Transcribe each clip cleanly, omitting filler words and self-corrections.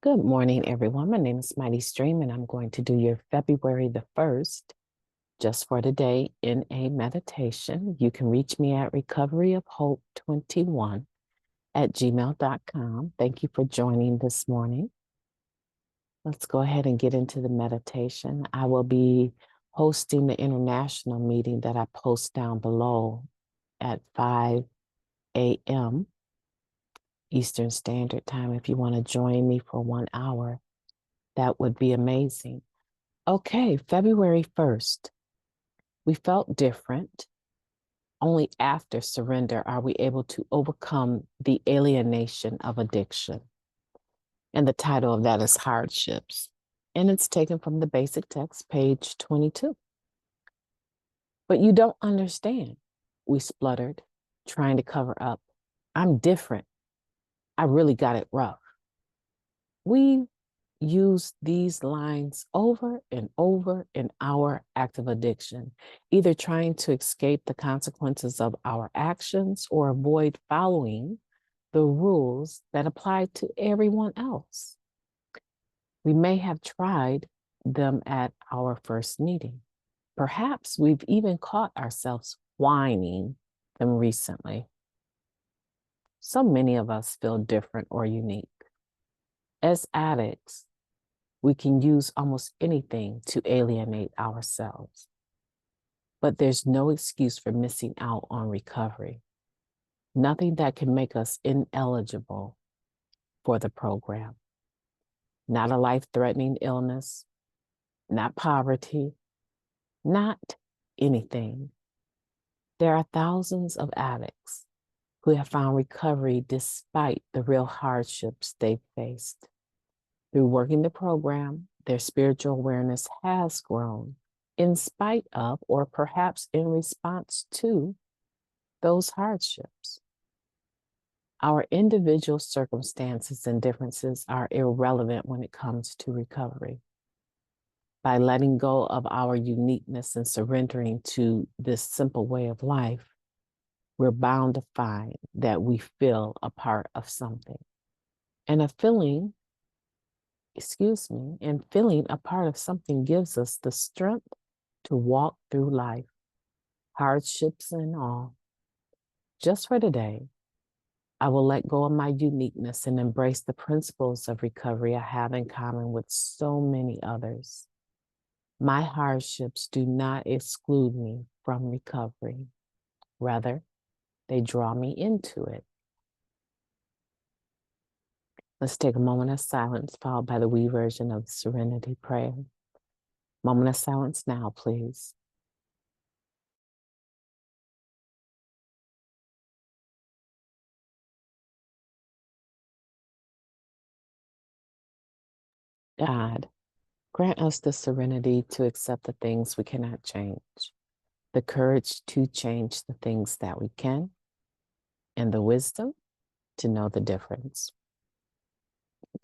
Good morning, everyone. My name is MightyStream, and I'm going to do your February the 1st, just for today, in a meditation. You can reach me at recoveryofhope21@gmail.com. Thank you for joining this morning. Let's go ahead and get into the meditation. I will be hosting the international meeting that I post down below at 5 a.m. Eastern Standard Time. If you want to join me for 1 hour, that would be amazing. Okay, February 1st, we felt different. Only after surrender are we able to overcome the alienation of addiction. And the title of that is Hardships. And it's taken from the basic text, page 22. But you don't understand, we spluttered, trying to cover up. I'm different. I really got it rough. We use these lines over and over in our active addiction, either trying to escape the consequences of our actions or avoid following the rules that apply to everyone else. We may have tried them at our first meeting. Perhaps we've even caught ourselves whining them recently. So many of us feel different or unique. As addicts, we can use almost anything to alienate ourselves. But there's no excuse for missing out on recovery. Nothing that can make us ineligible for the program. Not a life-threatening illness, not poverty, not anything. There are thousands of addicts who have found recovery despite the real hardships they've faced. Through working the program, their spiritual awareness has grown in spite of, or perhaps in response to, those hardships. Our individual circumstances and differences are irrelevant when it comes to recovery. By letting go of our uniqueness and surrendering to this simple way of life, we're bound to find that we feel a part of something. And feeling a part of something gives us the strength to walk through life, hardships and all. Just for today, I will let go of my uniqueness and embrace the principles of recovery I have in common with so many others. My hardships do not exclude me from recovery. Rather, they draw me into it. Let's take a moment of silence, followed by the we version of the Serenity Prayer. Moment of silence now, please. God, grant us the serenity to accept the things we cannot change, the courage to change the things that we can, and the wisdom to know the difference.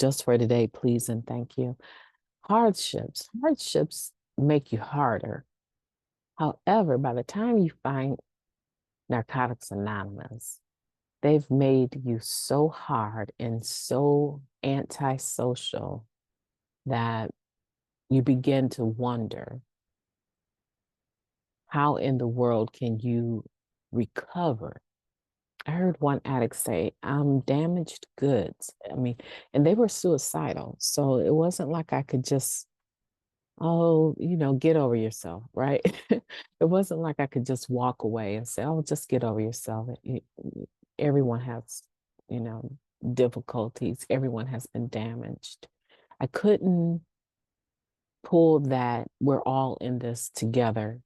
Just for today, please and thank you. Hardships make you harder. However, by the time you find Narcotics Anonymous, they've made you so hard and so antisocial that you begin to wonder, how in the world can you recover? I heard one addict say, I'm damaged goods. And they were suicidal. So it wasn't like I could just, get over yourself, right? It wasn't like I could just walk away and say, just get over yourself. Everyone has, difficulties. Everyone has been damaged. I couldn't pull that we're all in this together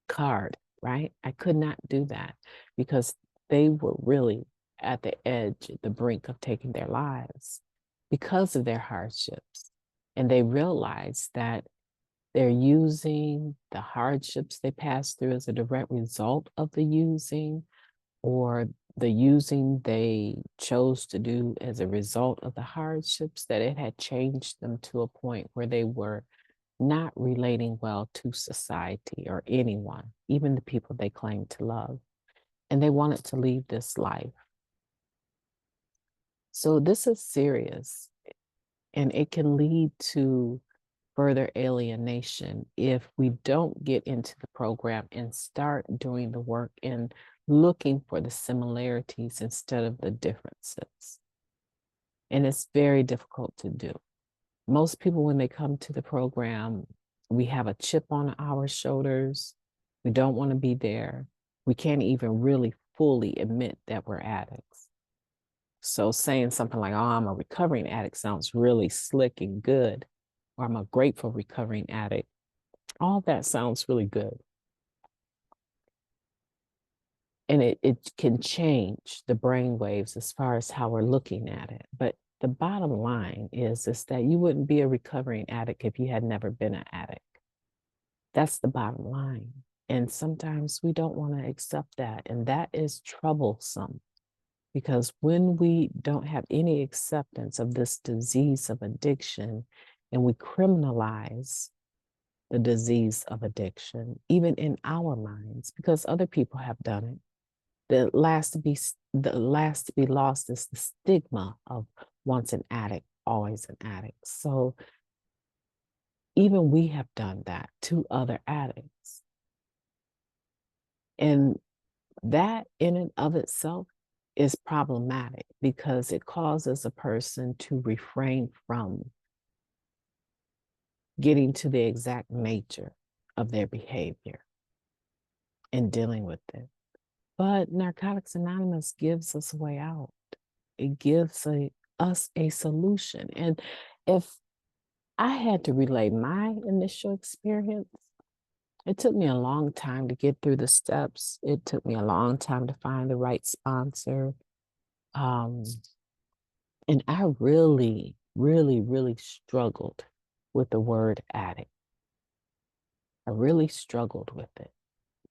card, right? I could not do that because they were really at the edge, the brink of taking their lives because of their hardships. And they realized that they're using the hardships they passed through as a direct result of the using, or the using they chose to do as a result of the hardships, that it had changed them to a point where they were not relating well to society or anyone, even the people they claimed to love. And they wanted to leave this life. So this is serious, and it can lead to further alienation if we don't get into the program and start doing the work and looking for the similarities instead of the differences. And it's very difficult to do. Most people, when they come to the program, we have a chip on our shoulders. We don't want to be there. We can't even really fully admit that we're addicts. So saying something like, oh, I'm a recovering addict sounds really slick and good, or I'm a grateful recovering addict. All that sounds really good. And it can change the brain waves as far as how we're looking at it. But the bottom line is that you wouldn't be a recovering addict if you had never been an addict. That's the bottom line. And sometimes we don't want to accept that. And that is troublesome, because when we don't have any acceptance of this disease of addiction and we criminalize the disease of addiction, even in our minds, because other people have done it, the last to be lost is the stigma of once an addict, always an addict. So even we have done that to other addicts. And that in and of itself is problematic because it causes a person to refrain from getting to the exact nature of their behavior and dealing with it. But Narcotics Anonymous gives us a way out. It gives us a solution. And if I had to relay my initial experience, it took me a long time to get through the steps. It took me a long time to find the right sponsor. And I really, really, really struggled with the word addict. I really struggled with it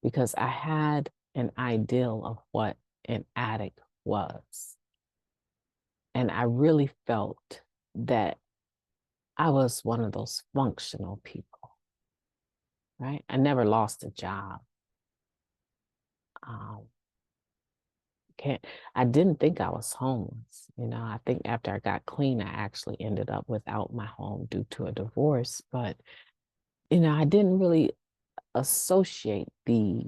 because I had an ideal of what an addict was. And I really felt that I was one of those functional people, right? I never lost a job. I didn't think I was homeless. I think after I got clean, I actually ended up without my home due to a divorce. But, I didn't really associate the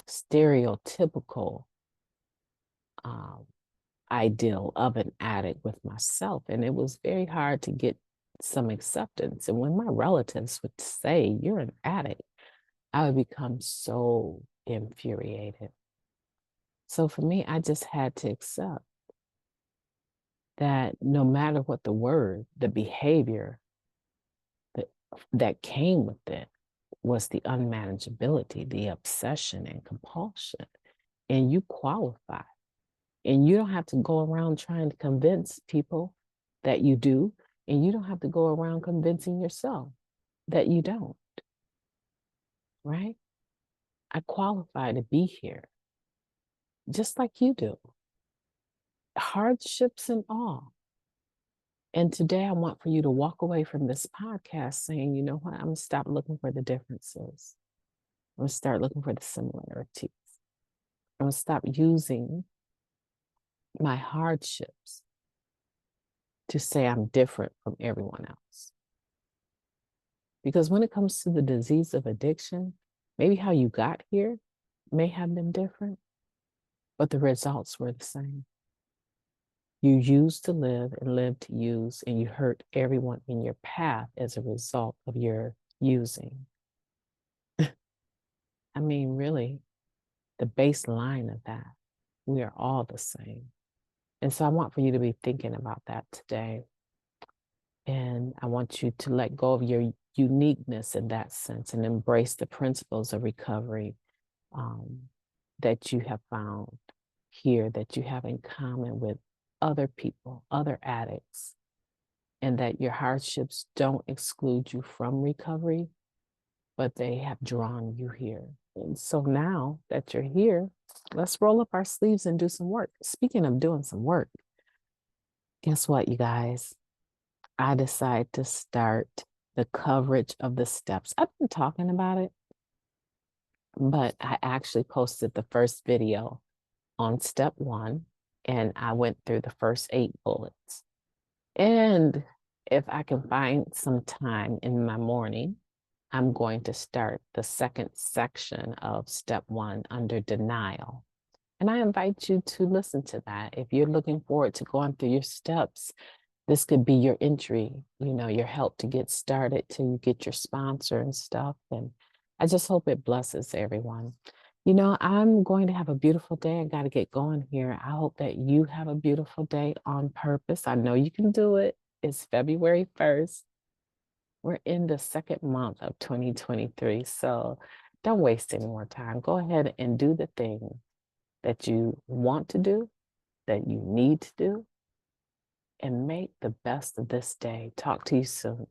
stereotypical ideal of an addict with myself. And it was very hard to get some acceptance. And when my relatives would say, you're an addict, I would become so infuriated. So for me, I just had to accept that no matter what the word, the behavior that came with it was the unmanageability, the obsession and compulsion. And you qualify. And you don't have to go around trying to convince people that you do. And you don't have to go around convincing yourself that you don't. Right? I qualify to be here, just like you do. Hardships and all. And today I want for you to walk away from this podcast saying, you know what? I'm going to stop looking for the differences. I'm going to start looking for the similarities. I'm going to stop using my hardships to say I'm different from everyone else. Because when it comes to the disease of addiction, maybe how you got here may have been different, but the results were the same. You used to live and lived to use, and you hurt everyone in your path as a result of your using. I mean, really, the baseline of that, we are all the same. And so I want for you to be thinking about that today. And I want you to let go of your uniqueness in that sense and embrace the principles of recovery that you have found here, that you have in common with other people, other addicts, and that your hardships don't exclude you from recovery, but they have drawn you here. And so now that you're here, let's roll up our sleeves and do some work. Speaking of doing some work, guess what, you guys? I decided to start the coverage of the steps. I've been talking about it, but I actually posted the first video on step 1. And I went through the first 8 bullets. And if I can find some time in my morning, I'm going to start the second section of step 1 under denial. And I invite you to listen to that. If you're looking forward to going through your steps, this could be your entry, your help to get started till you get your sponsor and stuff. And I just hope it blesses everyone. I'm going to have a beautiful day. I got to get going here. I hope that you have a beautiful day on purpose. I know you can do it. It's February 1st. We're in the second month of 2023. So don't waste any more time. Go ahead and do the thing that you want to do, that you need to do, and make the best of this day. Talk to you soon.